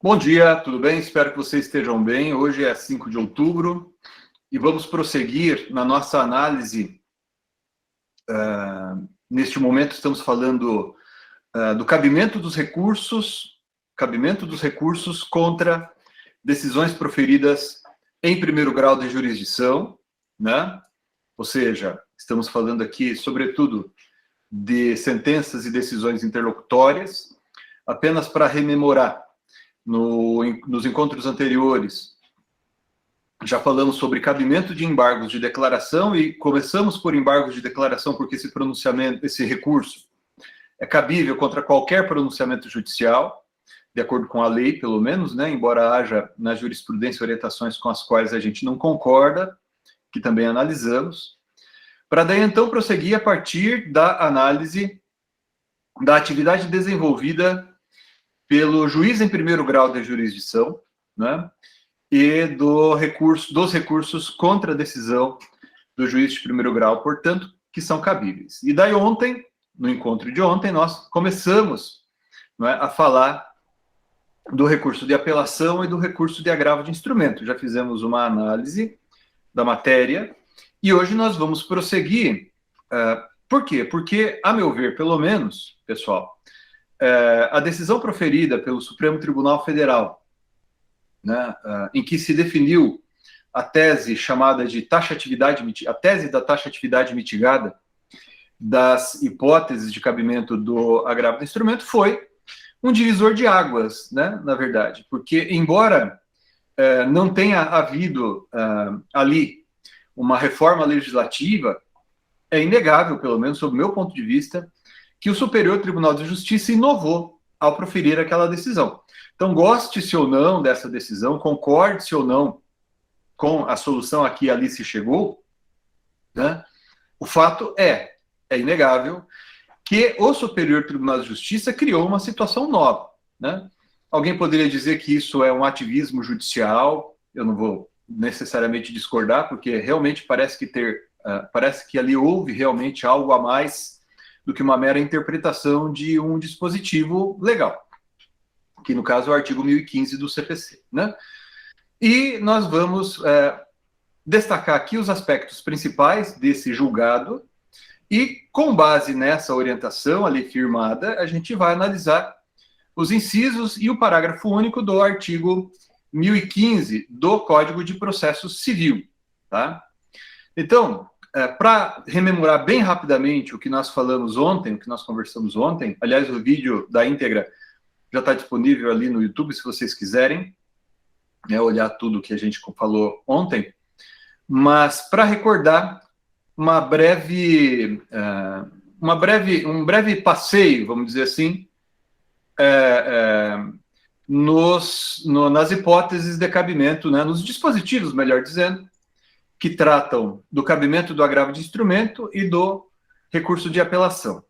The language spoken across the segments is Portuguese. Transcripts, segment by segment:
Bom dia, tudo bem? Espero que vocês estejam bem. Hoje é 5 de outubro e vamos prosseguir na nossa análise. Neste momento estamos falando do cabimento dos recursos contra decisões proferidas em primeiro grau de jurisdição, né? Ou seja, estamos falando aqui, sobretudo, de sentenças e decisões interlocutórias. Apenas para rememorar, nos encontros anteriores, já falamos sobre cabimento de embargos de declaração e começamos por embargos de declaração porque esse recurso é cabível contra qualquer pronunciamento judicial, de acordo com a lei, pelo menos, né? Embora haja na jurisprudência orientações com as quais a gente não concorda, que também analisamos, para daí então prosseguir a partir da análise da atividade desenvolvida pelo juiz em primeiro grau da jurisdição, né, e dos recursos contra a decisão do juiz de primeiro grau, portanto, que são cabíveis. E daí ontem, no encontro de ontem, nós começamos, né, a falar do recurso de apelação e do recurso de agravo de instrumento. Já fizemos uma análise da matéria e hoje nós vamos prosseguir. Por quê? Porque, a meu ver, pelo menos, pessoal, a decisão proferida pelo Supremo Tribunal Federal, né, em que se definiu a tese chamada de a tese da taxatividade mitigada das hipóteses de cabimento do agravo do instrumento, foi um divisor de águas, né, na verdade, porque embora não tenha havido ali uma reforma legislativa, é inegável, pelo menos sob o meu ponto de vista, que o Superior Tribunal de Justiça inovou ao proferir aquela decisão. Então, goste-se ou não dessa decisão, concorde-se ou não com a solução a que ali se chegou, né? O fato é inegável que o Superior Tribunal de Justiça criou uma situação nova, né? Alguém poderia dizer que isso é um ativismo judicial, eu não vou necessariamente discordar, porque realmente parece que ali houve realmente algo a mais do que uma mera interpretação de um dispositivo legal, que no caso é o artigo 1015 do CPC, né? E nós vamos destacar aqui os aspectos principais desse julgado e, com base nessa orientação ali firmada, a gente vai analisar os incisos e o parágrafo único do artigo 1015 do Código de Processo Civil, tá? Então, para rememorar bem rapidamente o que nós falamos ontem, o que nós conversamos ontem, aliás, o vídeo da íntegra já está disponível ali no YouTube, se vocês quiserem, né, olhar tudo que a gente falou ontem, mas para recordar um breve passeio, vamos dizer assim, nas hipóteses de cabimento, né, nos dispositivos, melhor dizendo, que tratam do cabimento do agravo de instrumento e do recurso de apelação.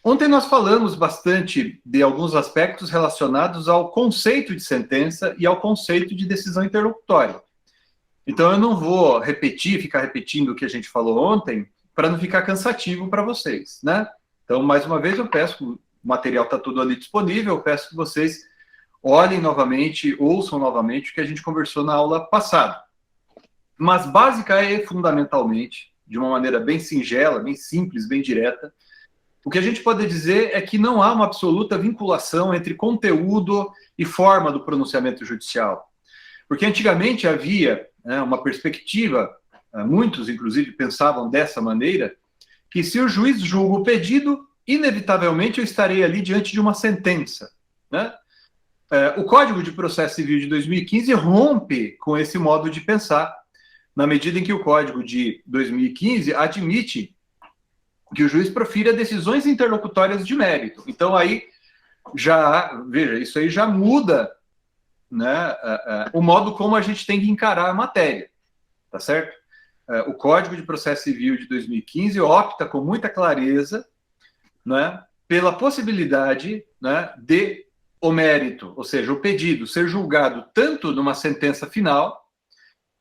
Ontem nós falamos bastante de alguns aspectos relacionados ao conceito de sentença e ao conceito de decisão interlocutória. Então eu não vou ficar repetindo o que a gente falou ontem, para não ficar cansativo para vocês, né? Então, mais uma vez, eu peço, o material está todo ali disponível, eu peço que vocês olhem novamente, ouçam novamente o que a gente conversou na aula passada. Mas básica e fundamentalmente, de uma maneira bem singela, bem simples, bem direta, o que a gente pode dizer é que não há uma absoluta vinculação entre conteúdo e forma do pronunciamento judicial. Porque antigamente havia, né, uma perspectiva, muitos inclusive pensavam dessa maneira, que se o juiz julga o pedido, inevitavelmente eu estarei ali diante de uma sentença, né? O Código de Processo Civil de 2015 rompe com esse modo de pensar, na medida em que o Código de 2015 admite que o juiz profira decisões interlocutórias de mérito. Então, aí, veja, isso aí já muda, né, o modo como a gente tem que encarar a matéria, tá certo? O Código de Processo Civil de 2015 opta com muita clareza, né, pela possibilidade, né, de o mérito, ou seja, o pedido, ser julgado tanto numa sentença final,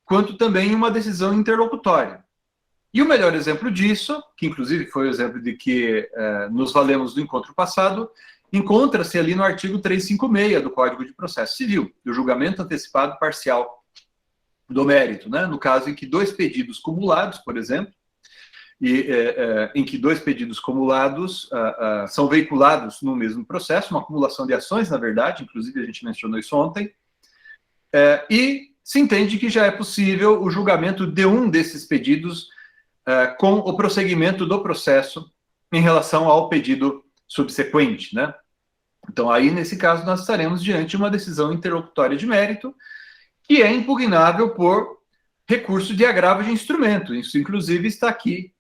quanto também em uma decisão interlocutória. E o melhor exemplo disso, que inclusive foi o exemplo de que nos valemos do encontro passado, encontra-se ali no artigo 356 do Código de Processo Civil, do julgamento antecipado parcial do mérito, né? No caso em que dois pedidos cumulados, por exemplo, em que dois pedidos cumulados são veiculados no mesmo processo, uma acumulação de ações, na verdade, inclusive a gente mencionou isso ontem, e se entende que já é possível o julgamento de um desses pedidos com o prosseguimento do processo em relação ao pedido subsequente, né? Então, aí, nesse caso, nós estaremos diante de uma decisão interlocutória de mérito que é impugnável por recurso de agravo de instrumento. Isso, inclusive, está aqui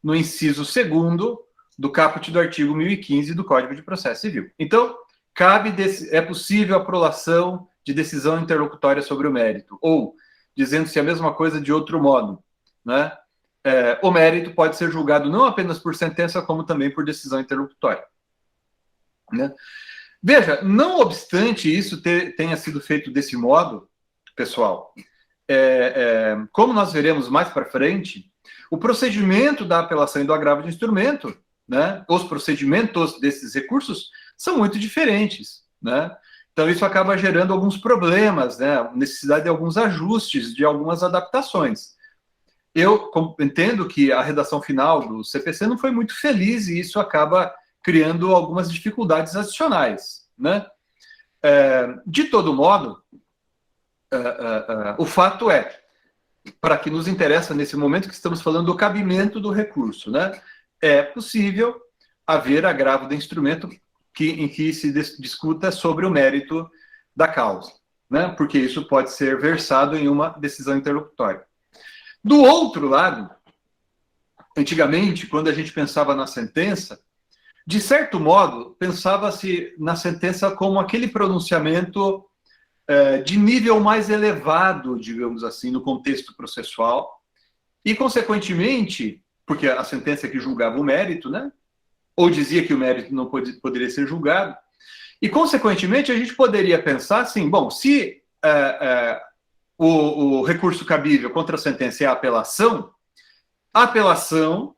no inciso 2º do caput do artigo 1015 do Código de Processo Civil. Então, é possível a prolação de decisão interlocutória sobre o mérito, ou, dizendo-se a mesma coisa de outro modo, né? O mérito pode ser julgado não apenas por sentença, como também por decisão interlocutória, né? Veja, não obstante isso tenha sido feito desse modo, pessoal, como nós veremos mais para frente, o procedimento da apelação e do agravo de instrumento, né, os procedimentos desses recursos são muito diferentes, né? Então isso acaba gerando alguns problemas, né, necessidade de alguns ajustes, de algumas adaptações. Eu entendo que a redação final do CPC não foi muito feliz e isso acaba criando algumas dificuldades adicionais, né? De todo modo, o fato é, para que nos interessa nesse momento que estamos falando do cabimento do recurso, né? É possível haver agravo de instrumento em que se discuta sobre o mérito da causa, né? Porque isso pode ser versado em uma decisão interlocutória. Do outro lado, antigamente, quando a gente pensava na sentença, de certo modo, pensava-se na sentença como aquele pronunciamento de nível mais elevado, digamos assim, no contexto processual, e, consequentemente, porque a sentença que julgava o mérito, né, ou dizia que o mérito não poderia ser julgado, e, consequentemente, a gente poderia pensar assim, bom, se o recurso cabível contra a sentença é a apelação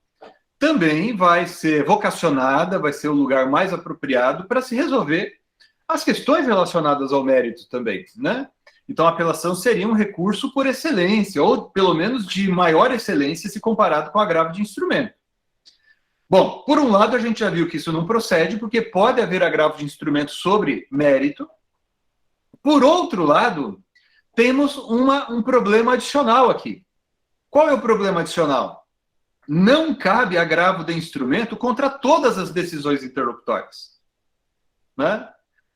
também vai ser vocacionada, vai ser o lugar mais apropriado para se resolver as questões relacionadas ao mérito também, né? Então, a apelação seria um recurso por excelência, ou pelo menos de maior excelência se comparado com o agravo de instrumento. Bom, por um lado, a gente já viu que isso não procede, porque pode haver agravo de instrumento sobre mérito. Por outro lado, temos um problema adicional aqui. Qual é o problema adicional? Não cabe agravo de instrumento contra todas as decisões interlocutórias, né?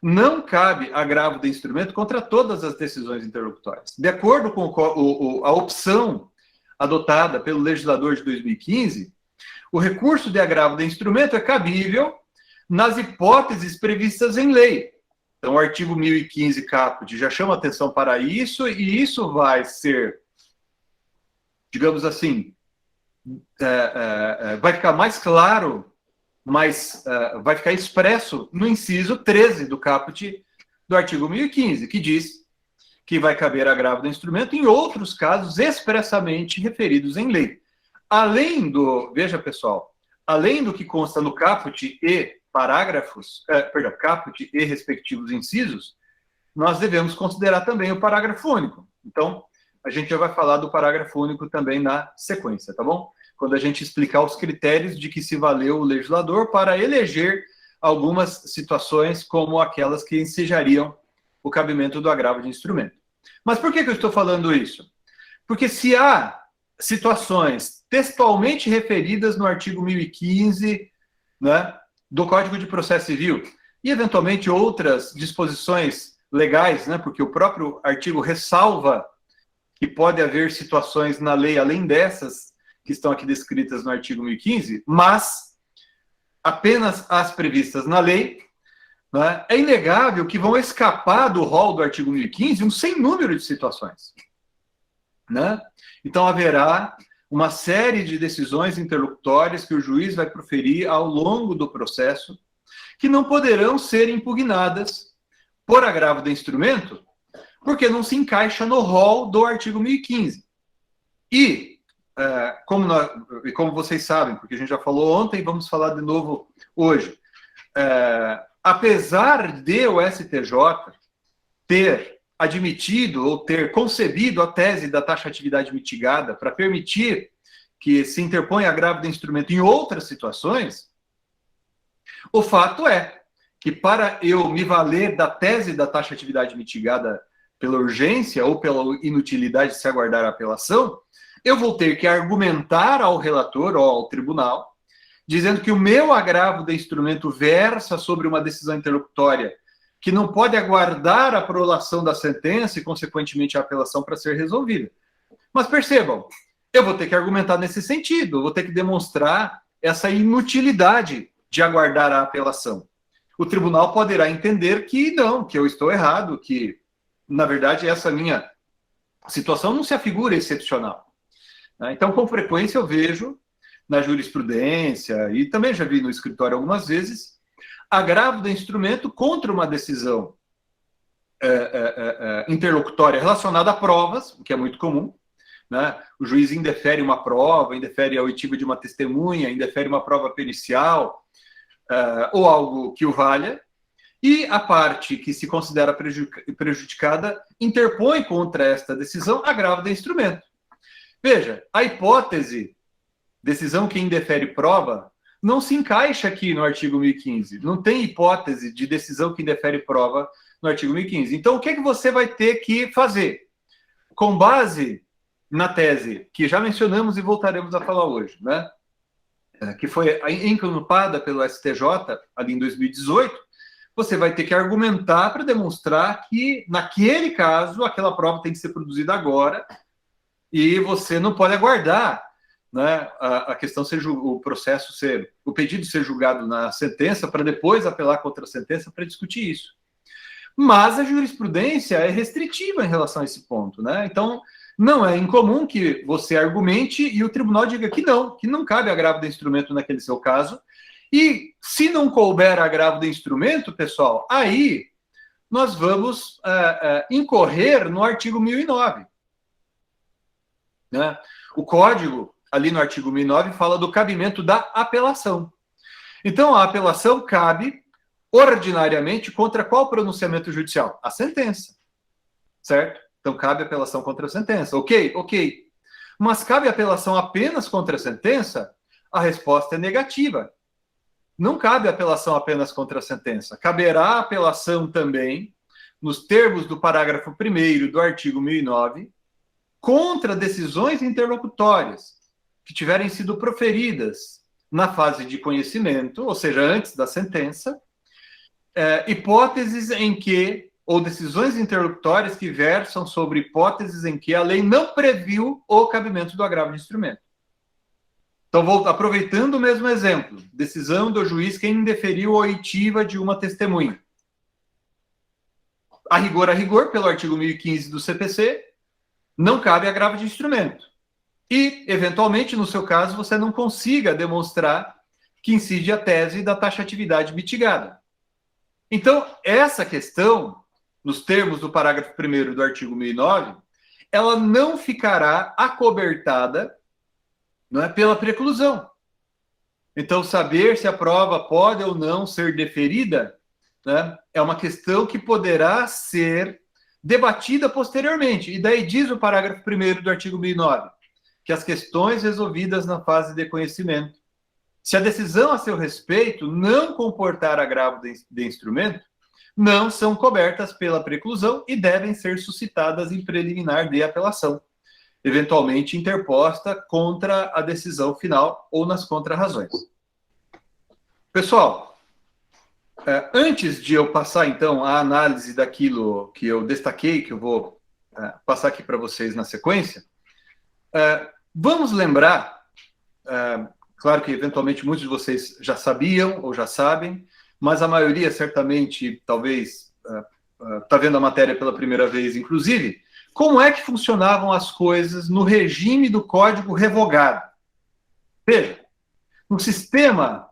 Não cabe agravo de instrumento contra todas as decisões interlocutórias. De acordo com a opção adotada pelo legislador de 2015, o recurso de agravo de instrumento é cabível nas hipóteses previstas em lei. Então, o artigo 1015 caput já chama atenção para isso, e isso vai ser, digamos assim, vai ficar mais claro, mas vai ficar expresso no inciso 13 do caput do artigo 1015, que diz que vai caber agravo do instrumento em outros casos expressamente referidos em lei. Veja, pessoal, além do que consta no caput e caput e respectivos incisos, nós devemos considerar também o parágrafo único. Então, a gente já vai falar do parágrafo único também na sequência, tá bom? Quando a gente explicar os critérios de que se valeu o legislador para eleger algumas situações como aquelas que ensejariam o cabimento do agravo de instrumento. Mas por que eu estou falando isso? Porque se há situações textualmente referidas no artigo 1015, né, do Código de Processo Civil, e eventualmente outras disposições legais, né, porque o próprio artigo ressalva que pode haver situações na lei além dessas que estão aqui descritas no artigo 1015, mas apenas as previstas na lei, né, é inegável que vão escapar do rol do artigo 1015 um sem número de situações, né? Então, haverá uma série de decisões interlocutórias que o juiz vai proferir ao longo do processo que não poderão ser impugnadas por agravo de instrumento, porque não se encaixa no rol do artigo 1015. E, como vocês sabem, porque a gente já falou ontem, vamos falar de novo hoje, apesar de o STJ ter admitido ou ter concebido a tese da taxatividade mitigada para permitir que se interponha agravo de instrumento em outras situações, o fato é que para eu me valer da tese da taxatividade mitigada pela urgência ou pela inutilidade de se aguardar a apelação, eu vou ter que argumentar ao relator ou ao tribunal, dizendo que o meu agravo de instrumento versa sobre uma decisão interlocutória que não pode aguardar a prolação da sentença e, consequentemente, a apelação para ser resolvida. Mas percebam, eu vou ter que argumentar nesse sentido, vou ter que demonstrar essa inutilidade de aguardar a apelação. O tribunal poderá entender que não, que eu estou errado, que, na verdade, essa minha situação não se afigura excepcional. Então, com frequência, eu vejo na jurisprudência, e também já vi no escritório algumas vezes, agravo de instrumento contra uma decisão interlocutória relacionada a provas, o que é muito comum, né? O juiz indefere uma prova, indefere a oitiva de uma testemunha, indefere uma prova pericial, ou algo que o valha, e a parte que se considera prejudicada interpõe contra esta decisão agravo de instrumento. Veja, a hipótese decisão que indefere prova não se encaixa aqui no artigo 1015. Não tem hipótese de decisão que indefere prova no artigo 1015. Então, o que é que você vai ter que fazer? Com base na tese que já mencionamos e voltaremos a falar hoje, né? Que foi encanupada pelo STJ ali em 2018, você vai ter que argumentar para demonstrar que, naquele caso, aquela prova tem que ser produzida agora e você não pode aguardar, né, a questão ser o processo ser, o pedido ser julgado na sentença para depois apelar contra a sentença para discutir isso. Mas a jurisprudência é restritiva em relação a esse ponto, né? Então, não é incomum que você argumente e o tribunal diga que não cabe agravo de instrumento naquele seu caso. E se não couber agravo de instrumento, pessoal, aí nós vamos incorrer no artigo 1009. Né? O Código, ali no artigo 1009, fala do cabimento da apelação. Então, a apelação cabe ordinariamente contra qual pronunciamento judicial? A sentença. Certo? Então, cabe apelação contra a sentença. Ok? Ok. Mas cabe apelação apenas contra a sentença? A resposta é negativa. Não cabe apelação apenas contra a sentença. Caberá apelação também, nos termos do parágrafo 1º do artigo 1009, contra decisões interlocutórias que tiverem sido proferidas na fase de conhecimento, ou seja, antes da sentença, hipóteses em que, ou decisões interlocutórias que versam sobre hipóteses em que a lei não previu o cabimento do agravo de instrumento. Então, aproveitando o mesmo exemplo, decisão do juiz que indeferiu a oitiva de uma testemunha. A rigor, pelo artigo 1015 do CPC, não cabe agravo de instrumento. E, eventualmente, no seu caso, você não consiga demonstrar que incide a tese da taxatividade mitigada. Então, essa questão, nos termos do parágrafo 1º do artigo 1009, ela não ficará acobertada, não é, pela preclusão. Então, saber se a prova pode ou não ser deferida, né, é uma questão que poderá ser debatida posteriormente. E daí diz o parágrafo 1º do artigo 1009, que as questões resolvidas na fase de conhecimento, se a decisão a seu respeito não comportar agravo de instrumento, não são cobertas pela preclusão e devem ser suscitadas em preliminar de apelação, eventualmente interposta contra a decisão final ou nas contrarrazões. Pessoal, antes de eu passar, então, a análise daquilo que eu destaquei, que eu vou passar aqui para vocês na sequência, vamos lembrar, claro que eventualmente muitos de vocês já sabiam ou já sabem, mas a maioria certamente, talvez, está vendo a matéria pela primeira vez, inclusive, como é que funcionavam as coisas no regime do Código Revogado. Veja, no sistema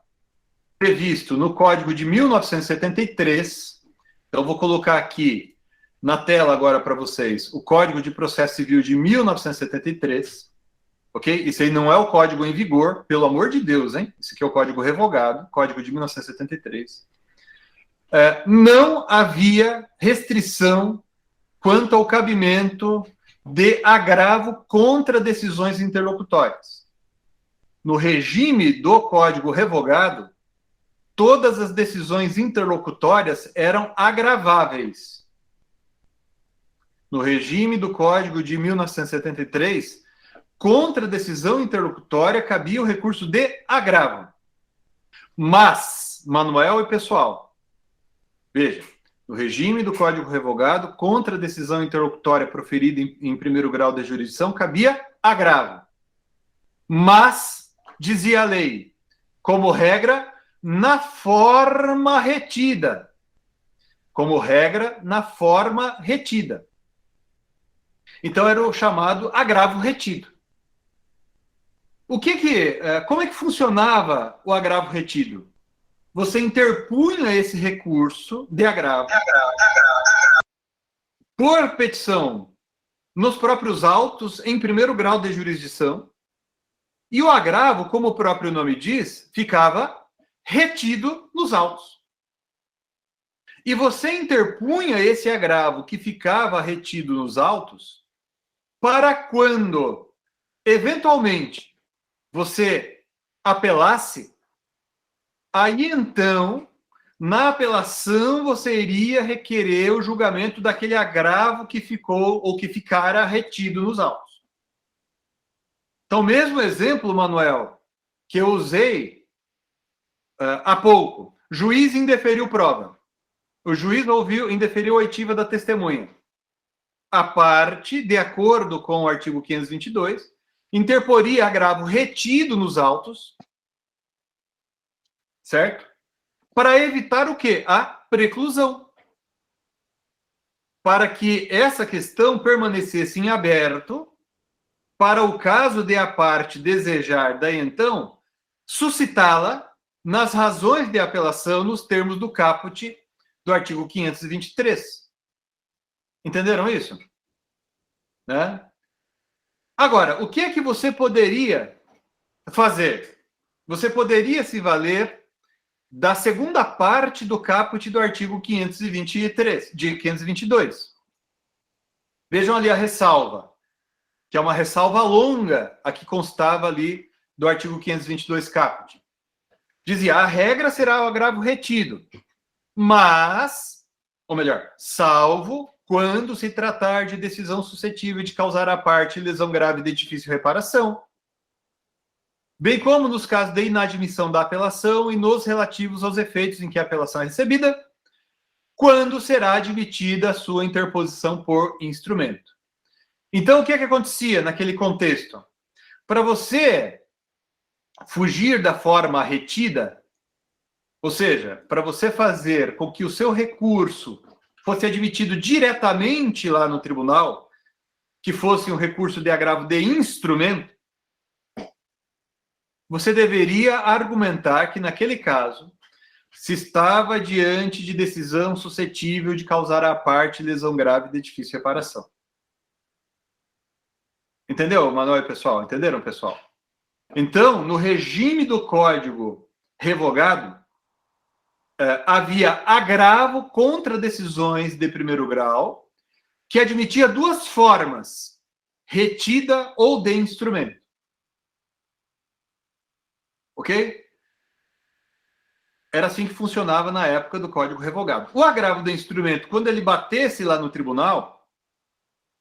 previsto no Código de 1973, então vou colocar aqui na tela agora para vocês o Código de Processo Civil de 1973, ok? Isso aí não é o código em vigor, pelo amor de Deus, hein? Esse aqui é o Código Revogado, Código de 1973. não havia restrição quanto ao cabimento de agravo contra decisões interlocutórias. No regime do Código Revogado, todas as decisões interlocutórias eram agraváveis. No regime do Código de 1973, contra decisão interlocutória cabia o recurso de agravo. Mas, Manuel e pessoal, veja, no regime do Código Revogado, contra decisão interlocutória proferida em primeiro grau de jurisdição, cabia agravo. Mas, dizia a lei, como regra, na forma retida. Como regra, na forma retida. Então, era o chamado agravo retido. Como é que funcionava o agravo retido? Você interpunha esse recurso de agravo por petição nos próprios autos, em primeiro grau de jurisdição, e o agravo, como o próprio nome diz, ficava retido nos autos. E você interpunha esse agravo que ficava retido nos autos para quando, eventualmente, você apelasse, aí então, na apelação, você iria requerer o julgamento daquele agravo que ficou ou que ficara retido nos autos. Então, mesmo exemplo, Manuel, que eu usei há pouco, juiz indeferiu prova. O juiz indeferiu a oitiva da testemunha. A parte, de acordo com o artigo 522, interporia agravo retido nos autos, certo? Para evitar o quê? A preclusão. Para que essa questão permanecesse em aberto, para o caso de a parte desejar, daí então, suscitá-la nas razões de apelação nos termos do caput do artigo 523. Entenderam isso? Né? Agora, o que é que você poderia fazer? Você poderia se valer da segunda parte do caput do artigo 522. Vejam ali a ressalva, que é uma ressalva longa, a que constava ali do artigo 522 caput. Dizia, a regra será o agravo retido, mas, ou melhor, salvo quando se tratar de decisão suscetível de causar à parte lesão grave de difícil reparação, bem como nos casos de inadmissão da apelação e nos relativos aos efeitos em que a apelação é recebida, quando será admitida a sua interposição por instrumento. Então, o que acontecia naquele contexto? Para você fugir da forma retida, ou seja, para você fazer com que o seu recurso fosse admitido diretamente lá no tribunal, que fosse um recurso de agravo de instrumento, você deveria argumentar que, naquele caso, se estava diante de decisão suscetível de causar à parte lesão grave de difícil reparação. Entendeu, Manuel e pessoal? Entenderam, pessoal? Então, no regime do Código Revogado, havia agravo contra decisões de primeiro grau, que admitia duas formas, retida ou de instrumento. Ok? Era assim que funcionava na época do Código Revogado. O agravo de instrumento, quando ele batesse lá no tribunal,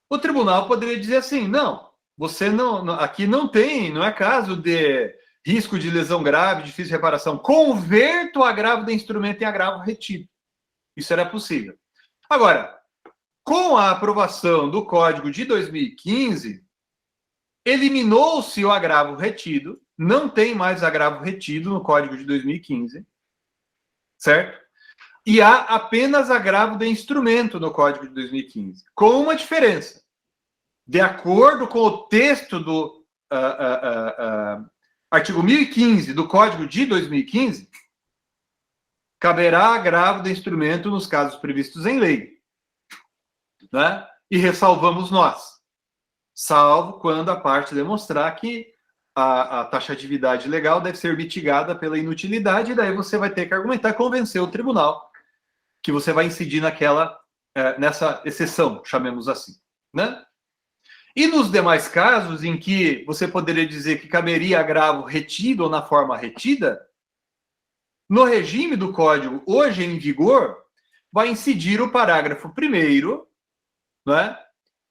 o tribunal poderia dizer assim, não, você não, aqui não é caso de risco de lesão grave, difícil reparação. Converta o agravo de instrumento em agravo retido. Isso era possível. Agora, com a aprovação do Código de 2015, eliminou-se o agravo retido, não tem mais agravo retido no Código de 2015, certo? E há apenas agravo de instrumento no Código de 2015, com uma diferença. De acordo com o texto do artigo 1015 do Código de 2015, caberá agravo de instrumento nos casos previstos em lei. Né? E ressalvamos nós, salvo quando a parte demonstrar que a taxatividade legal deve ser mitigada pela inutilidade, e daí você vai ter que argumentar, convencer o tribunal que você vai incidir nessa exceção, chamemos assim, né? E nos demais casos em que você poderia dizer que caberia agravo retido ou na forma retida, no regime do Código hoje em vigor, vai incidir o parágrafo 1º, né?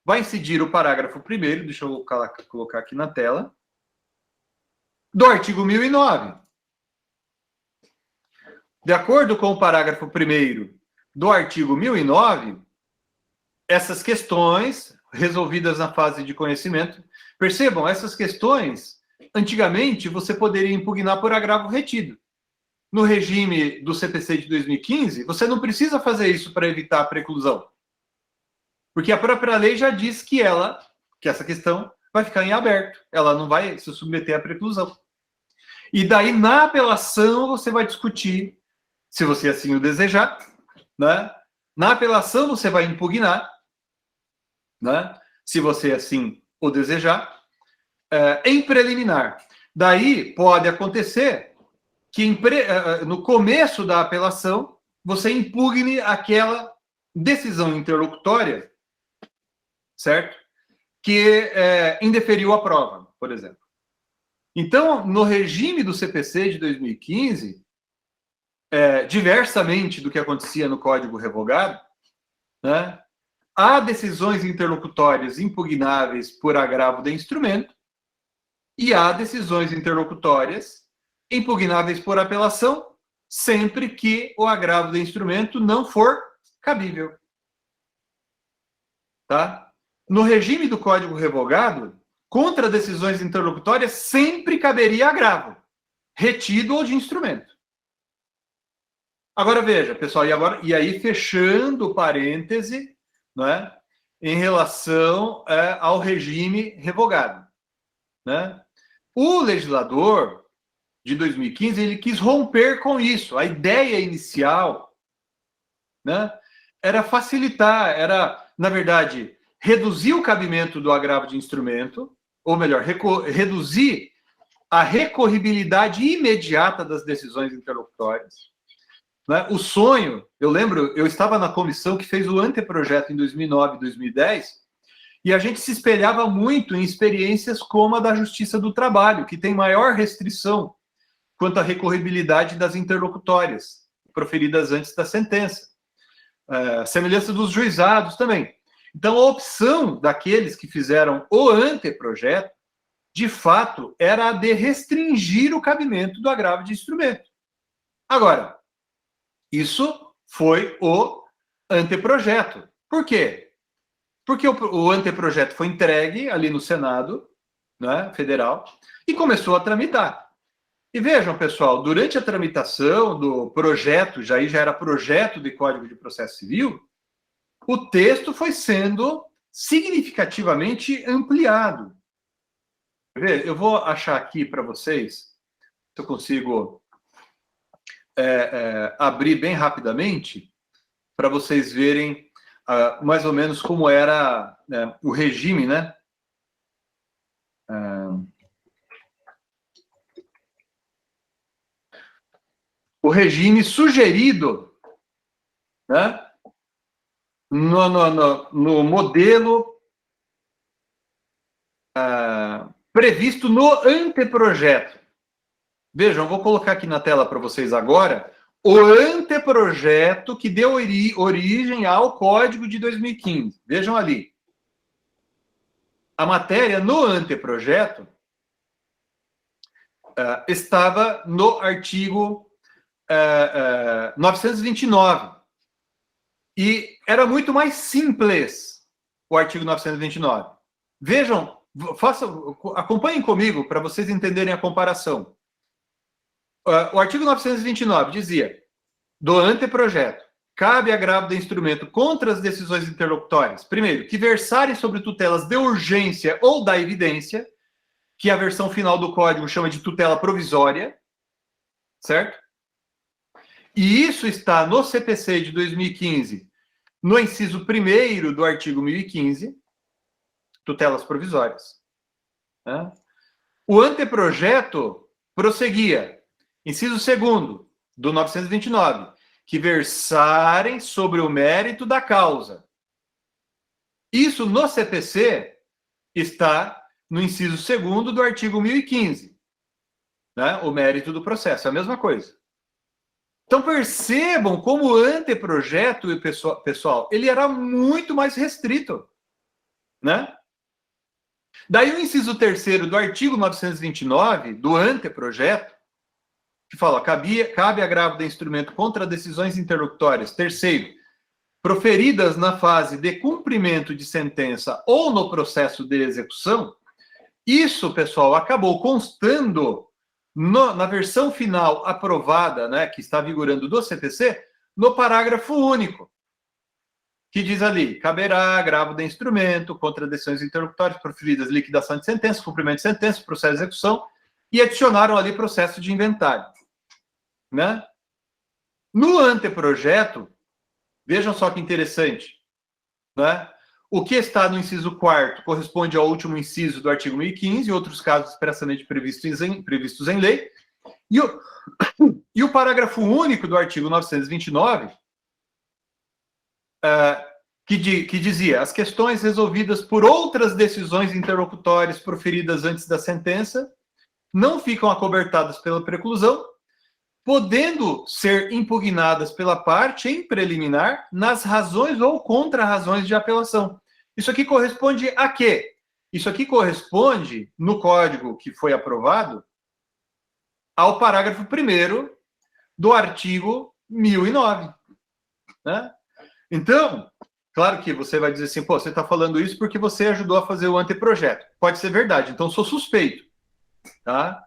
Vai incidir o parágrafo 1º, deixa eu colocar aqui na tela, do artigo 1009. De acordo com o parágrafo 1º do artigo 1009, essas questões resolvidas na fase de conhecimento, percebam, essas questões, antigamente, você poderia impugnar por agravo retido. No regime do CPC de 2015, você não precisa fazer isso para evitar a preclusão. Porque a própria lei já diz que essa questão vai ficar em aberto. Ela não vai se submeter à preclusão. E daí, na apelação, você vai discutir, se você assim o desejar, né? Na apelação, você vai impugnar, né? Se você assim o desejar, em preliminar. Daí, pode acontecer que no começo da apelação, você impugne aquela decisão interlocutória, certo? Que indeferiu a prova, por exemplo. Então, no regime do CPC de 2015, diversamente do que acontecia no Código Revogado, né, há decisões interlocutórias impugnáveis por agravo de instrumento e há decisões interlocutórias impugnáveis por apelação, sempre que o agravo de instrumento não for cabível. Tá? No regime do Código Revogado, contra decisões interlocutórias sempre caberia agravo, retido ou de instrumento. Agora veja, pessoal, e aí fechando o parêntese, né, em relação ao regime revogado. Né? O legislador de 2015, ele quis romper com isso. A ideia inicial, né, era facilitar, era, na verdade, reduzir o cabimento do agravo de instrumento, ou melhor, reduzir a recorribilidade imediata das decisões interlocutórias. Né? O sonho, eu lembro, eu estava na comissão que fez o anteprojeto em 2009 e 2010, e a gente se espelhava muito em experiências como a da Justiça do Trabalho, que tem maior restrição quanto à recorribilidade das interlocutórias proferidas antes da sentença. Semelhança dos juizados também. Então, a opção daqueles que fizeram o anteprojeto, de fato, era a de restringir o cabimento do agravo de instrumento. Agora, isso foi o anteprojeto. Por quê? Porque o anteprojeto foi entregue ali no Senado, né, Federal, e começou a tramitar. E vejam, pessoal, durante a tramitação do projeto, já era projeto de Código de Processo Civil, o texto foi sendo significativamente ampliado. Eu vou achar aqui para vocês, se eu consigo abrir bem rapidamente, para vocês verem mais ou menos como era o regime, né? O regime sugerido, né, no modelo previsto no anteprojeto. Vejam, eu vou colocar aqui na tela para vocês agora o anteprojeto que deu origem ao Código de 2015. Vejam ali. A matéria no anteprojeto estava no artigo 929. E era muito mais simples o artigo 929. Vejam, acompanhem comigo para vocês entenderem a comparação. O artigo 929 dizia, do anteprojeto, cabe agravo de instrumento contra as decisões interlocutórias, primeiro, que versarem sobre tutelas de urgência ou da evidência, que a versão final do Código chama de tutela provisória, certo? E isso está no CPC de 2015, no inciso 1º do artigo 1015, tutelas provisórias. Né? O anteprojeto prosseguia, inciso 2º do 929, que versarem sobre o mérito da causa. Isso no CPC está no inciso 2º do artigo 1015, né? O mérito do processo, é a mesma coisa. Então percebam como o anteprojeto, pessoal, ele era muito mais restrito, né? Daí o inciso 3º do artigo 929 do anteprojeto, que fala, cabe agravo de instrumento contra decisões interlocutórias, terceiro, proferidas na fase de cumprimento de sentença ou no processo de execução. Isso, pessoal, acabou constando na versão final aprovada, né, que está vigorando do CPC, no parágrafo único, que diz ali, caberá agravo de instrumento contra decisões interlocutórias proferidas, liquidação de sentença, cumprimento de sentença, processo de execução, e adicionaram ali processo de inventário, né? No anteprojeto, vejam só que interessante, né? O que está no inciso 4º corresponde ao último inciso do artigo 1015 e outros casos expressamente previstos em lei. E o parágrafo único do artigo 929, que dizia, as questões resolvidas por outras decisões interlocutórias proferidas antes da sentença não ficam acobertadas pela preclusão, podendo ser impugnadas pela parte em preliminar nas razões ou contra-razões de apelação. Isso aqui corresponde a quê? Isso aqui corresponde, no código que foi aprovado, ao parágrafo 1º do artigo 1009. Né? Então, claro que você vai dizer assim, pô, você está falando isso porque você ajudou a fazer o anteprojeto. Pode ser verdade, então sou suspeito. Tá?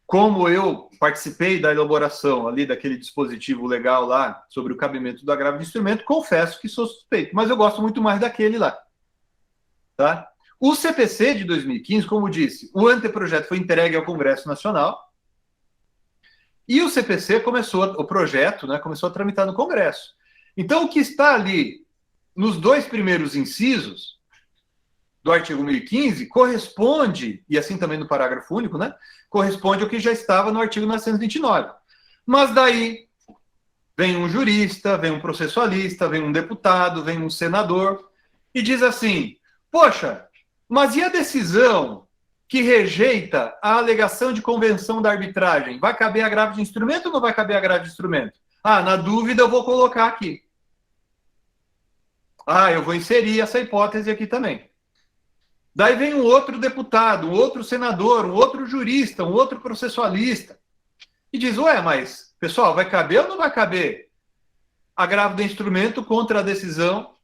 Como eu participei da elaboração ali daquele dispositivo legal lá sobre o cabimento do agravo de instrumento, confesso que sou suspeito, mas eu gosto muito mais daquele lá. Tá? O CPC de 2015, como disse, o anteprojeto foi entregue ao Congresso Nacional e o CPC o projeto, né, começou a tramitar no Congresso. Então, o que está ali nos 2 primeiros incisos do artigo 1015 corresponde, e assim também no parágrafo único, né, corresponde ao que já estava no artigo 929. Mas daí vem um jurista, vem um processualista, vem um deputado, vem um senador e diz assim, poxa, mas e a decisão que rejeita a alegação de convenção da arbitragem? Vai caber agravo de instrumento ou não vai caber agravo de instrumento? Ah, na dúvida eu vou colocar aqui. Ah, eu vou inserir essa hipótese aqui também. Daí vem um outro deputado, um outro senador, um outro jurista, um outro processualista, e diz, ué, mas, pessoal, vai caber ou não vai caber agravo de instrumento contra a decisão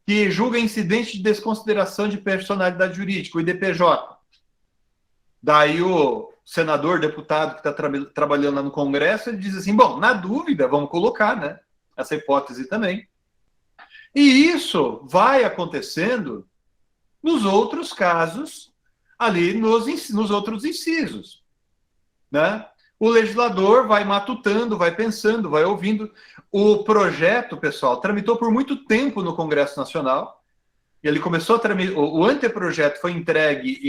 que julga incidente de desconsideração de personalidade jurídica, o IDPJ? Daí o senador, deputado que está trabalhando lá no Congresso, ele diz assim, bom, na dúvida, vamos colocar, né, essa hipótese também. E isso vai acontecendo nos outros casos, ali nos outros incisos, né? O legislador vai matutando, vai pensando, vai ouvindo. O projeto, pessoal, tramitou por muito tempo no Congresso Nacional. Ele começou a tramitar. O anteprojeto foi entregue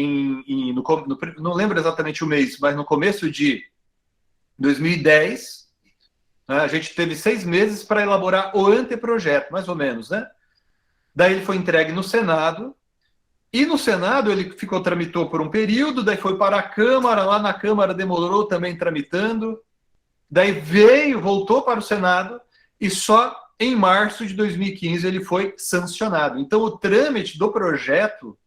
não lembro exatamente o mês, mas no começo de 2010. Né? A gente teve 6 meses para elaborar o anteprojeto, mais ou menos, né? Daí ele foi entregue no Senado. E no Senado ele tramitou por um período, daí foi para a Câmara, lá na Câmara demorou também tramitando, daí voltou para o Senado, e só em março de 2015 ele foi sancionado. Então o trâmite do projeto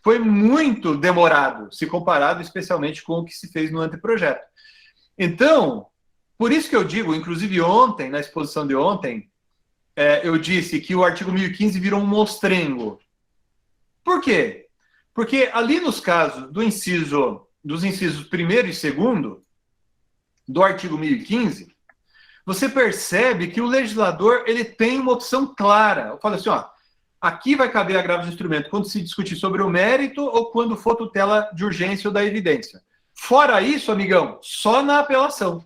foi muito demorado, se comparado especialmente com o que se fez no anteprojeto. Então, por isso que eu digo, inclusive ontem, na exposição de ontem, eu disse que o artigo 1015 virou um monstrengo. Por quê? Porque ali nos casos dos incisos 1º e 2º do artigo 1015, você percebe que o legislador ele tem uma opção clara. Eu falo assim, ó, aqui vai caber agravo de instrumento quando se discutir sobre o mérito ou quando for tutela de urgência ou da evidência. Fora isso, amigão, só na apelação.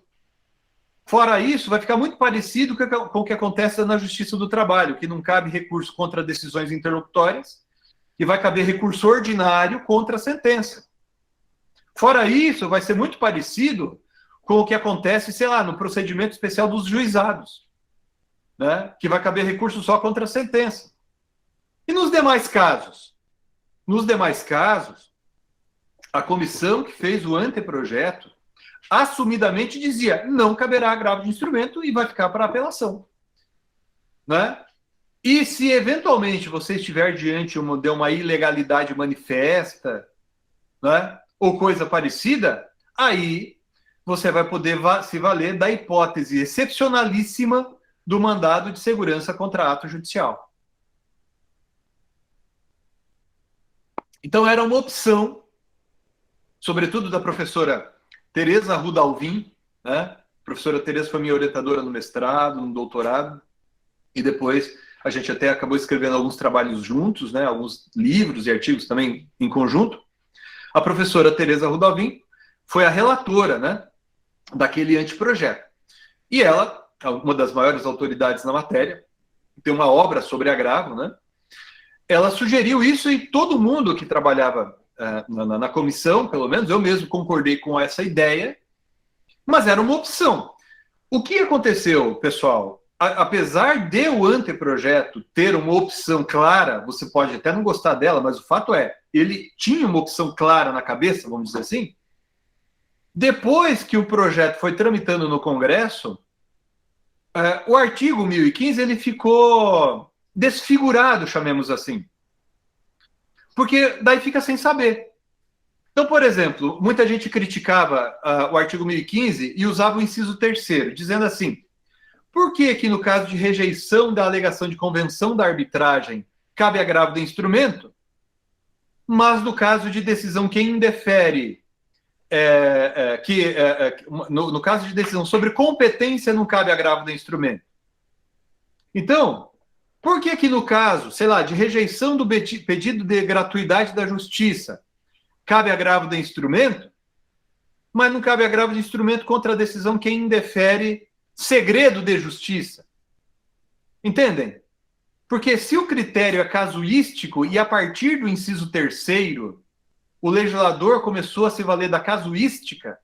Fora isso, vai ficar muito parecido com o que acontece na Justiça do Trabalho, que não cabe recurso contra decisões interlocutórias, e vai caber recurso ordinário contra a sentença. Fora isso, vai ser muito parecido com o que acontece, sei lá, no procedimento especial dos juizados. né, que vai caber recurso só contra a sentença. E nos demais casos? Nos demais casos, a comissão que fez o anteprojeto assumidamente dizia: não caberá agravo de instrumento e vai ficar para apelação. Né? E se eventualmente você estiver diante de uma ilegalidade manifesta, né, ou coisa parecida, aí você vai poder se valer da hipótese excepcionalíssima do mandado de segurança contra ato judicial. Então era uma opção, sobretudo da professora Tereza Rudalvin, né? A professora Tereza foi minha orientadora no mestrado, no doutorado, e depois a gente até acabou escrevendo alguns trabalhos juntos, né? Alguns livros e artigos também em conjunto. A professora Tereza Rudalvin foi a relatora, né, daquele anteprojeto. E ela, uma das maiores autoridades na matéria, tem uma obra sobre agravo, né? Ela sugeriu isso e todo mundo que trabalhava na comissão, pelo menos eu mesmo concordei com essa ideia, mas era uma opção. O que aconteceu, pessoal? Apesar de o anteprojeto ter uma opção clara, você pode até não gostar dela, mas o fato é, ele tinha uma opção clara na cabeça, vamos dizer assim. Depois que o projeto foi tramitando no Congresso, o artigo 1015 ele ficou desfigurado, chamemos assim. Porque daí fica sem saber. Então, por exemplo, muita gente criticava o artigo 1015 e usava o inciso 3º, dizendo assim: por que que no caso de rejeição da alegação de convenção da arbitragem cabe agravo do instrumento, mas no caso de decisão que indefere, no caso de decisão sobre competência não cabe agravo do instrumento? Então, por que que no caso, sei lá, de rejeição do pedido de gratuidade da justiça cabe agravo do instrumento, mas não cabe agravo de instrumento contra a decisão que indefere segredo de justiça? Entendem? Porque se o critério é casuístico e a partir do inciso 3º o legislador começou a se valer da casuística,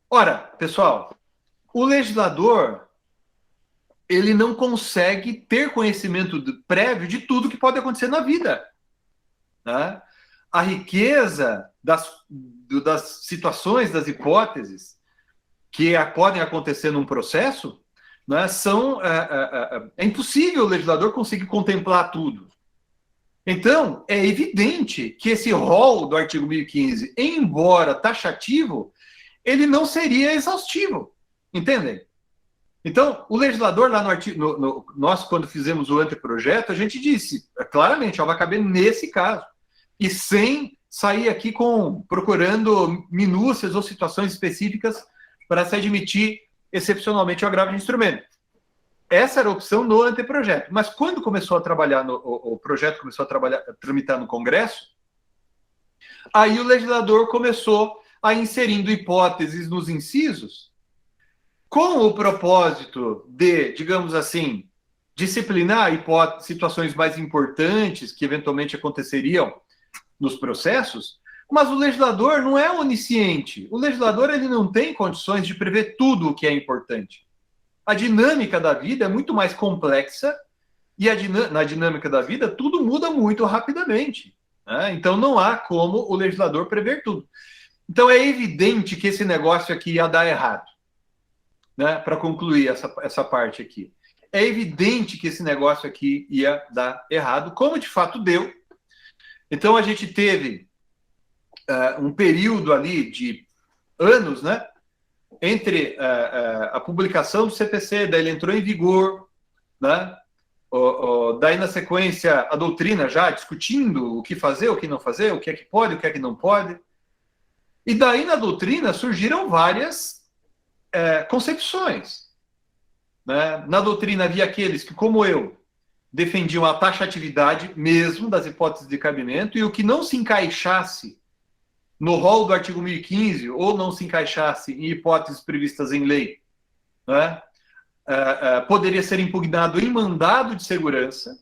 ora, pessoal, o legislador ele não consegue ter conhecimento prévio de tudo que pode acontecer na vida. Né? A riqueza das situações, das hipóteses que podem acontecer num processo, né, é impossível o legislador conseguir contemplar tudo. Então, é evidente que esse rol do artigo 1015, embora taxativo, ele não seria exaustivo. Entendem? Então, o legislador, lá no artigo, nós, quando fizemos o anteprojeto, a gente disse claramente, vai caber nesse caso. E sem sair aqui procurando minúcias ou situações específicas para se admitir excepcionalmente o agravo de instrumento. Essa era a opção no anteprojeto. Mas quando começou a trabalhar, o projeto começou a tramitar no Congresso, aí o legislador começou a inserindo hipóteses nos incisos, com o propósito de, digamos assim, disciplinar situações mais importantes que eventualmente aconteceriam nos processos, mas o legislador não é onisciente. O legislador ele não tem condições de prever tudo o que é importante. A dinâmica da vida é muito mais complexa e na dinâmica da vida tudo muda muito rapidamente. Né? Então não há como o legislador prever tudo. Então é evidente que esse negócio aqui ia dar errado. Né? Para concluir essa parte aqui. É evidente que esse negócio aqui ia dar errado, como de fato deu. Então a gente teve um período ali de anos, né? Entre a publicação do CPC, daí ele entrou em vigor, né? Daí na sequência a doutrina já discutindo o que fazer, o que não fazer, o que é que pode, o que é que não pode. E daí na doutrina surgiram várias concepções. Né? Na doutrina havia aqueles que, como eu, defendiam a taxatividade mesmo das hipóteses de cabimento, e o que não se encaixasse no rol do artigo 1015 ou não se encaixasse em hipóteses previstas em lei, né, poderia ser impugnado em mandado de segurança.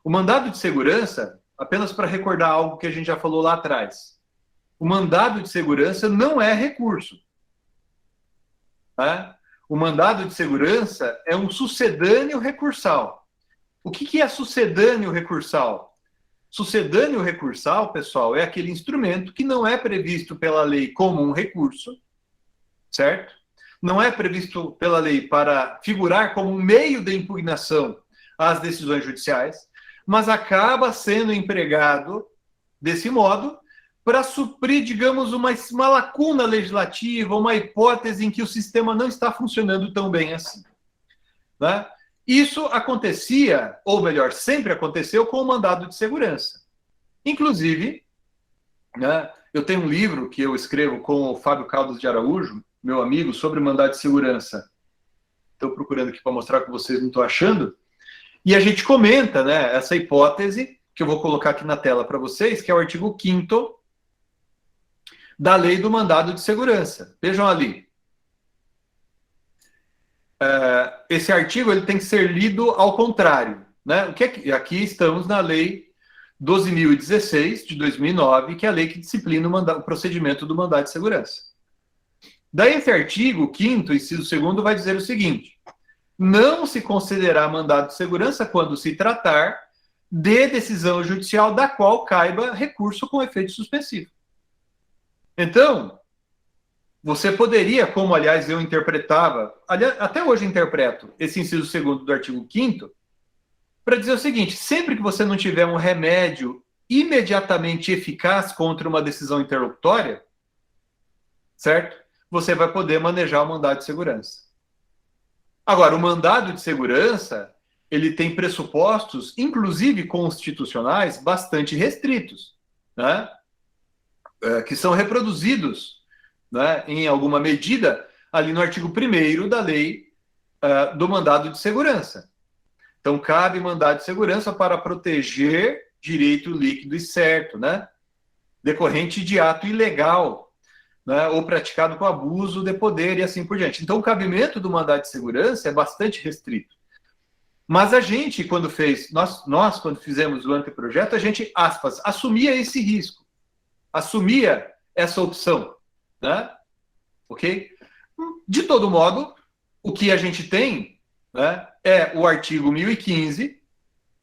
O mandado de segurança, apenas para recordar algo que a gente já falou lá atrás, o mandado de segurança não é recurso. Né? O mandado de segurança é um sucedâneo recursal. O que é sucedâneo recursal? Sucedâneo recursal, pessoal, é aquele instrumento que não é previsto pela lei como um recurso, certo? Não é previsto pela lei para figurar como um meio de impugnação às decisões judiciais, mas acaba sendo empregado desse modo para suprir, digamos, uma lacuna legislativa, uma hipótese em que o sistema não está funcionando tão bem assim, né? Isso acontecia, ou melhor, sempre aconteceu com o mandado de segurança. Inclusive, né, eu tenho um livro que eu escrevo com o Fábio Caldas de Araújo, meu amigo, sobre mandado de segurança. Estou procurando aqui para mostrar que vocês não estão achando. E a gente comenta, né, essa hipótese, que eu vou colocar aqui na tela para vocês, que é o artigo 5º da Lei do Mandado de Segurança. Vejam ali. Esse artigo ele tem que ser lido ao contrário, né? Aqui estamos na Lei 12.016, de 2009, que é a lei que disciplina o procedimento do mandado de segurança. Daí esse artigo 5º, inciso 2º, vai dizer o seguinte: não se considerará mandado de segurança quando se tratar de decisão judicial da qual caiba recurso com efeito suspensivo. Então, você poderia, como aliás eu interpretava, até hoje interpreto esse inciso 2º do artigo 5º, para dizer o seguinte: sempre que você não tiver um remédio imediatamente eficaz contra uma decisão interlocutória, certo? Você vai poder manejar o mandado de segurança. Agora, o mandado de segurança, ele tem pressupostos, inclusive constitucionais, bastante restritos, né? Que são reproduzidos, né, em alguma medida ali no artigo 1º da lei do mandado de segurança. Então, cabe mandado de segurança para proteger direito líquido e certo, né, decorrente de ato ilegal, né, ou praticado com abuso de poder e assim por diante. Então, o cabimento do mandado de segurança é bastante restrito. Mas a gente, quando quando fizemos o anteprojeto, a gente, aspas, assumia esse risco, assumia essa opção, né? Ok? De todo modo, o que a gente tem, né, é o artigo 1015,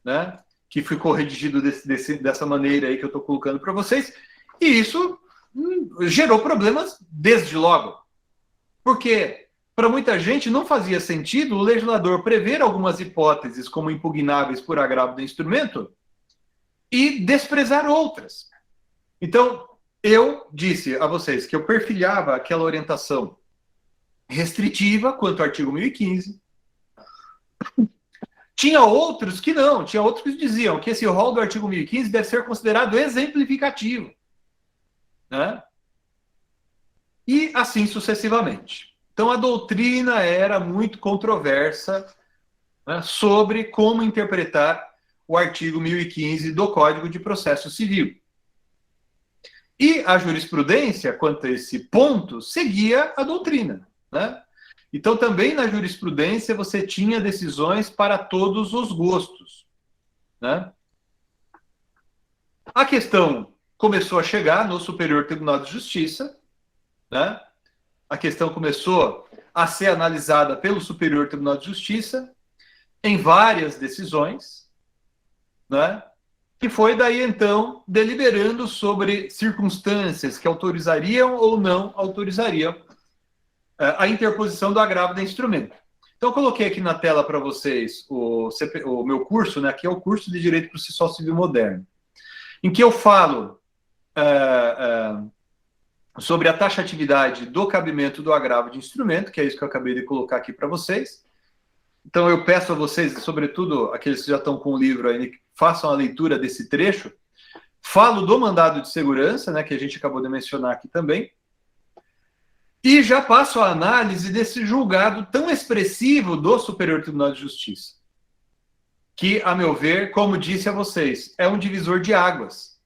né, que ficou redigido dessa maneira aí que eu estou colocando para vocês, e isso gerou problemas desde logo. Porque, para muita gente, não fazia sentido o legislador prever algumas hipóteses como impugnáveis por agravo do instrumento e desprezar outras. Então, eu disse a vocês que eu perfilhava aquela orientação restritiva quanto ao artigo 1015. Tinha outros que não, tinha outros que diziam que esse rol do artigo 1015 deve ser considerado exemplificativo, né? E assim sucessivamente. Então, a doutrina era muito controversa, né, sobre como interpretar o artigo 1015 do Código de Processo Civil. E a jurisprudência, quanto a esse ponto, seguia a doutrina, né? Então, também na jurisprudência, você tinha decisões para todos os gostos, né? A questão começou a chegar no Superior Tribunal de Justiça, né? A questão começou a ser analisada pelo Superior Tribunal de Justiça em várias decisões, né? Que foi daí, então, deliberando sobre circunstâncias que autorizariam ou não autorizariam a interposição do agravo de instrumento. Então, eu coloquei aqui na tela para vocês o meu curso, né? Aqui é o curso de Direito Processual Civil Moderno, em que eu falo sobre a taxatividade do cabimento do agravo de instrumento, que é isso que eu acabei de colocar aqui para vocês. Então, eu peço a vocês, sobretudo aqueles que já estão com o livro aí, que façam a leitura desse trecho. Falo do mandado de segurança, né, que a gente acabou de mencionar aqui também. E já passo a análise desse julgado tão expressivo do Superior Tribunal de Justiça, que, a meu ver, como disse a vocês, é um divisor de águas.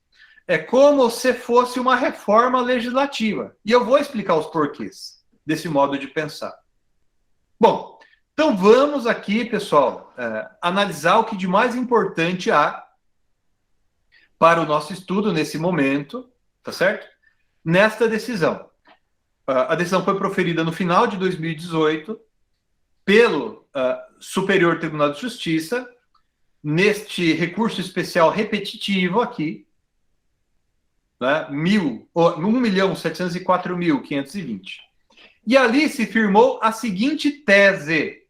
É como se fosse uma reforma legislativa. E eu vou explicar os porquês desse modo de pensar. Bom, então vamos aqui, pessoal, analisar o que de mais importante há para o nosso estudo nesse momento, tá certo? Nesta decisão. A decisão foi proferida no final de 2018 pelo Superior Tribunal de Justiça, neste recurso especial repetitivo aqui, né, 1.704.520. E ali se firmou a seguinte tese.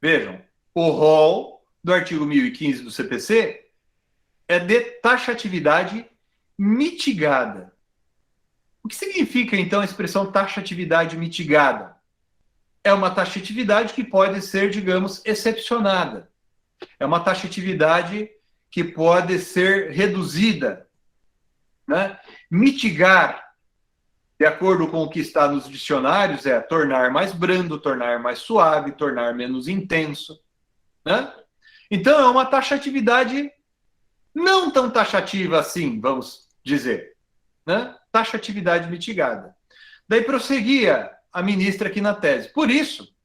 Vejam, o rol do artigo 1015 do CPC é de taxatividade mitigada. O que significa, então, a expressão taxatividade mitigada? É uma taxatividade que pode ser, digamos, excepcionada. É uma taxatividade que pode ser reduzida, né? Mitigar, de acordo com o que está nos dicionários, é tornar mais brando, tornar mais suave, tornar menos intenso, né? Então, é uma taxatividade não tão taxativa assim, vamos dizer, né? Taxatividade mitigada. Daí prosseguia a ministra aqui na tese. Por isso,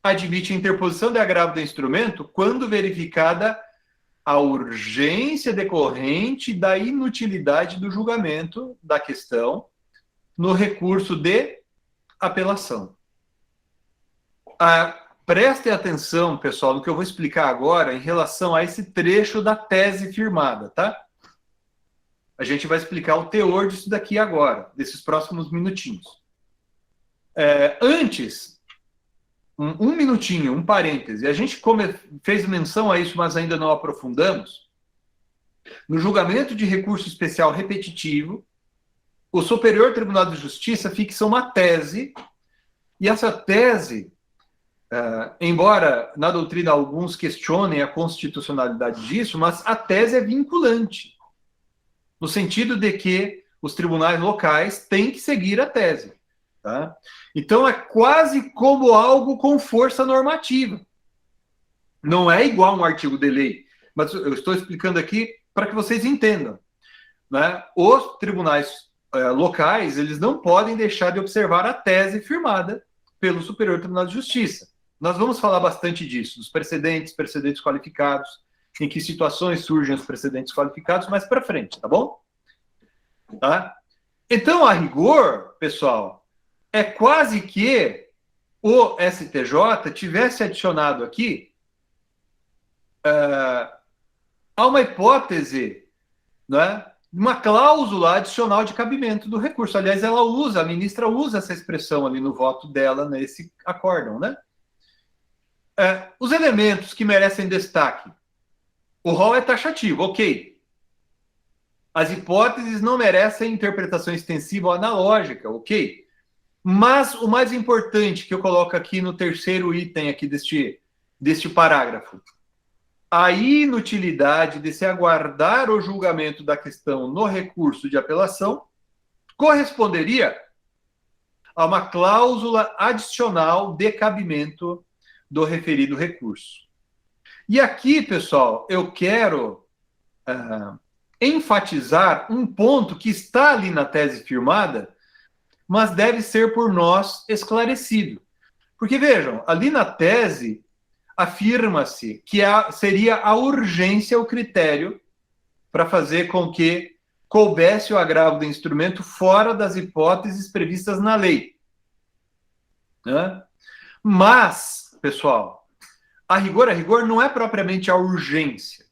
admite a interposição de agravo do instrumento quando verificada a urgência decorrente da inutilidade do julgamento da questão no recurso de apelação. Prestem atenção, pessoal, no que eu vou explicar agora em relação a esse trecho da tese firmada, tá? A gente vai explicar o teor disso daqui agora, desses próximos minutinhos. Antes, um minutinho, um parêntese. A gente fez menção a isso, mas ainda não aprofundamos. No julgamento de recurso especial repetitivo, o Superior Tribunal de Justiça fixa uma tese, e essa tese, embora na doutrina alguns questionem a constitucionalidade disso, mas a tese é vinculante, no sentido de que os tribunais locais têm que seguir a tese. Tá? Então, é quase como algo com força normativa. Não é igual um artigo de lei, mas eu estou explicando aqui para que vocês entendam. Né? Os tribunais locais, eles não podem deixar de observar a tese firmada pelo Superior Tribunal de Justiça. Nós vamos falar bastante disso, dos precedentes qualificados, em que situações surgem os precedentes qualificados mais para frente, tá bom? Tá? Então, a rigor, pessoal, é quase que o STJ tivesse adicionado aqui a uma hipótese, né, uma cláusula adicional de cabimento do recurso. Aliás, a ministra usa essa expressão ali no voto dela, nesse acórdão, né? Os elementos que merecem destaque. O rol é taxativo, ok. As hipóteses não merecem interpretação extensiva ou analógica, ok. Mas o mais importante que eu coloco aqui no terceiro item aqui deste parágrafo, a inutilidade de se aguardar o julgamento da questão no recurso de apelação corresponderia a uma cláusula adicional de cabimento do referido recurso. E aqui, pessoal, eu quero enfatizar um ponto que está ali na tese firmada, mas deve ser por nós esclarecido. Porque, vejam, ali na tese afirma-se que seria a urgência o critério para fazer com que coubesse o agravo do instrumento fora das hipóteses previstas na lei. Né? Mas, pessoal, a rigor não é propriamente a urgência,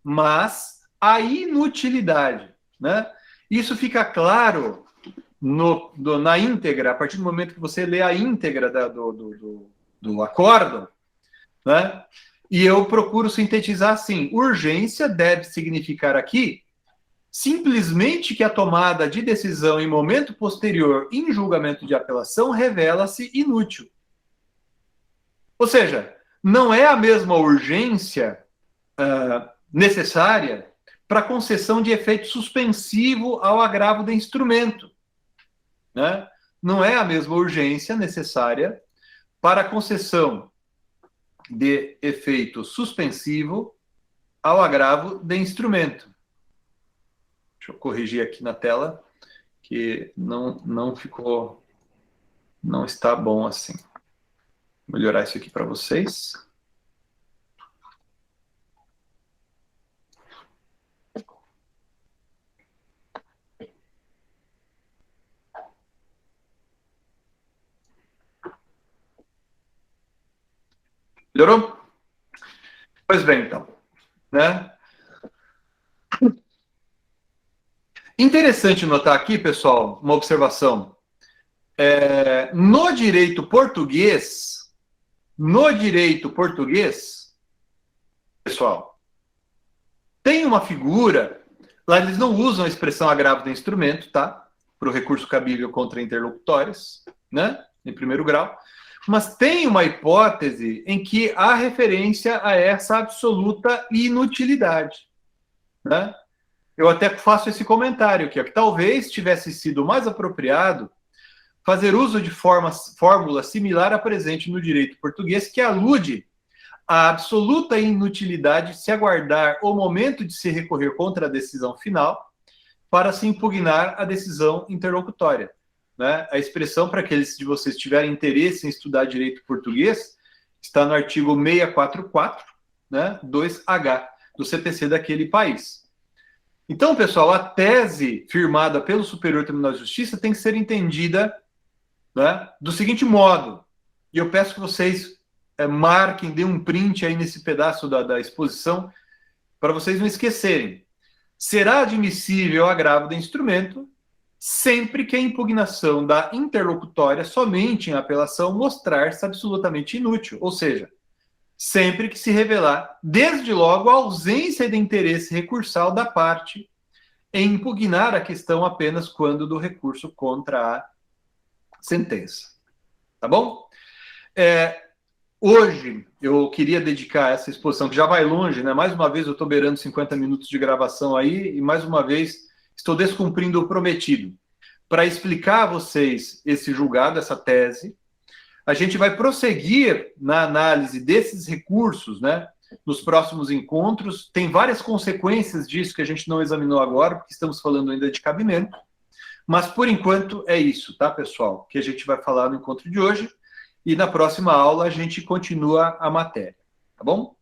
mas a inutilidade. Né? Isso fica claro na íntegra, a partir do momento que você lê a íntegra do acórdão, né? E eu procuro sintetizar assim: urgência deve significar aqui simplesmente que a tomada de decisão em momento posterior em julgamento de apelação revela-se inútil. Ou seja, não é a mesma urgência necessária para concessão de efeito suspensivo ao agravo do instrumento. Né? Não é a mesma urgência necessária para a concessão de efeito suspensivo ao agravo de instrumento. Deixa eu corrigir aqui na tela, que não ficou, não está bom assim. Vou melhorar isso aqui para vocês. Melhorou? Pois bem, então, né? Interessante notar aqui, pessoal, uma observação. No direito português, pessoal, tem uma figura, lá eles não usam a expressão agravo de instrumento, tá? Para o recurso cabível contra interlocutórios, né? Em primeiro grau. Mas tem uma hipótese em que há referência a essa absoluta inutilidade, né? Eu até faço esse comentário aqui, ó, que talvez tivesse sido mais apropriado fazer uso de fórmula similar à presente no direito português, que alude à absoluta inutilidade de se aguardar o momento de se recorrer contra a decisão final para se impugnar a decisão interlocutória. Né? A expressão, para aqueles de vocês que tiverem interesse em estudar direito português, está no artigo 644, né, 2H, do CPC daquele país. Então, pessoal, a tese firmada pelo Superior Tribunal de Justiça tem que ser entendida, né, do seguinte modo, e eu peço que vocês marquem, dêem um print aí nesse pedaço da exposição, para vocês não esquecerem. Será admissível o agravo de instrumento sempre que a impugnação da interlocutória somente em apelação mostrar-se absolutamente inútil, ou seja, sempre que se revelar, desde logo, a ausência de interesse recursal da parte em impugnar a questão apenas quando do recurso contra a sentença. Tá bom? Hoje eu queria dedicar essa exposição, que já vai longe, né? Mais uma vez eu estou beirando 50 minutos de gravação aí, e mais uma vez estou descumprindo o prometido. Para explicar a vocês esse julgado, essa tese, a gente vai prosseguir na análise desses recursos, né? Nos próximos encontros. Tem várias consequências disso que a gente não examinou agora, porque estamos falando ainda de cabimento. Mas, por enquanto, é isso, tá, pessoal? Que a gente vai falar no encontro de hoje. E na próxima aula a gente continua a matéria, tá bom?